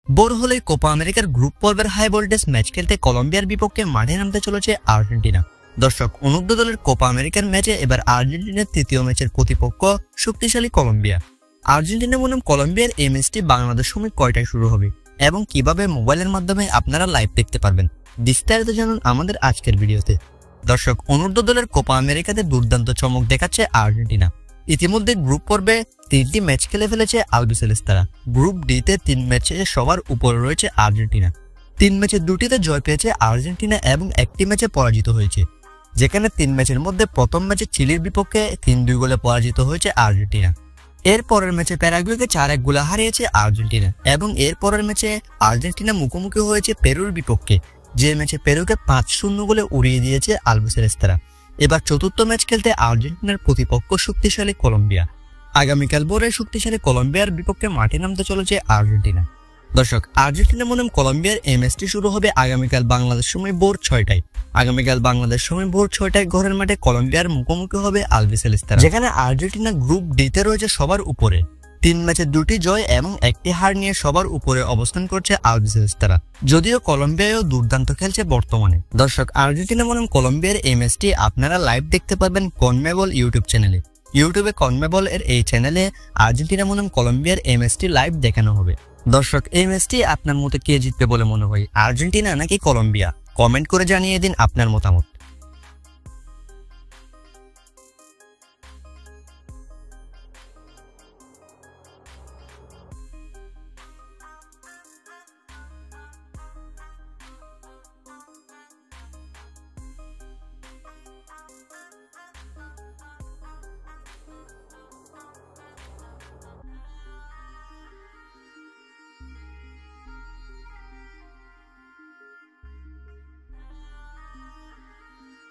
বড় হলে কোপা আমেরিকার গ্রুপ পর্বের হাই ভোল্টেজ ম্যাচ খেলতে কলম্বিয়ার বিপক্ষে মাঠে নামতে চলেছে আর্জেন্টিনা। দর্শক, অনূর্ধ্ব দলের কোপা আমেরিকার ম্যাচে এবার আর্জেন্টিনার তৃতীয় ম্যাচের প্রতিপক্ষ শক্তিশালী কলম্বিয়া। আর্জেন্টিনা বনাম কলম্বিয়ার এই ম্যাচটি বাংলাদেশ সময় কয়টায় শুরু হবে এবং কিভাবে মোবাইলের মাধ্যমে আপনারা লাইভ দেখতে পারবেন, বিস্তারিত জানুন আমাদের আজকের ভিডিওতে। দর্শক, অনূর্ধ্ব দলের কোপা আমেরিকাতে দুর্দান্ত চমক দেখাচ্ছে আর্জেন্টিনা। ইতিমধ্যে গ্রুপ পর্বে 3টি ম্যাচ খেলে ফেলেছে আলবিসেলেস্তারা। গ্রুপ ডিতে 3 ম্যাচে সবার উপরে রয়েছে আর্জেন্টিনা। 3 ম্যাচে 2টিতে জয় পেয়েছে আর্জেন্টিনা এবং 1টি ম্যাচে পরাজিত হয়েছে, যেখানে 3 ম্যাচের মধ্যে প্রথম ম্যাচে চিলির বিপক্ষে 3-2 গোলে পরাজিত হয়েছে আর্জেন্টিনা। এর পরের ম্যাচে প্যারাগুয়েকে 4-1 গোলে হারিয়েছে আর্জেন্টিনা এবং এর পরের ম্যাচে আর্জেন্টিনা মুখোমুখি হয়েছে পেরুর বিপক্ষে, যে ম্যাচে পেরুকে 5-0 গোলে উড়িয়ে দিয়েছে আলবিসেলেস্তারা। এবার চতুর্থ ম্যাচ খেলতে আর্জেন্টিনার প্রতিপক্ষ শক্তিশালী কলম্বিয়া। আগামীকাল ভোরে শক্তিশালী কলম্বিয়ার বিপক্ষে মাঠে নামতে চলেছে আর্জেন্টিনা। দর্শক, আর্জেন্টিনা বনাম কলম্বিয়ার এই ম্যাচটি শুরু হবে আগামীকাল বাংলাদেশ সময় ভোর 6টায়। আগামীকাল বাংলাদেশ সময় ভোর 6টায় ঘরের মাঠে কলম্বিয়ার মুখোমুখি হবে আলবিসেলেস্তারা, যেখানে আর্জেন্টিনা গ্রুপ ডিতে রয়েছে সবার উপরে। 3 ম্যাচে 2টি জয় এবং 1টি হার নিয়ে সবার উপরে অবস্থান করছে আলবিসেলেস্তারা, যদিও কলম্বিয়াও দুর্দান্ত খেলছে বর্তমানে। দর্শক, আর্জেন্টিনা বনাম কলম্বিয়ার এই ম্যাচটি আপনারা লাইভ দেখতে পারবেন কনমেবল ইউটিউব চ্যানেলে। ইউটিউবে কনমেবল এর এই চ্যানেলে আর্জেন্টিনা বনাম কলম্বিয়ার এই ম্যাচটি লাইভ দেখানো হবে। দর্শক, এই ম্যাচটি আপনার মতে কে জিতবে বলে মনে হয়, আর্জেন্টিনা নাকি কলম্বিয়া? কমেন্ট করে জানিয়ে দিন আপনার মতামত।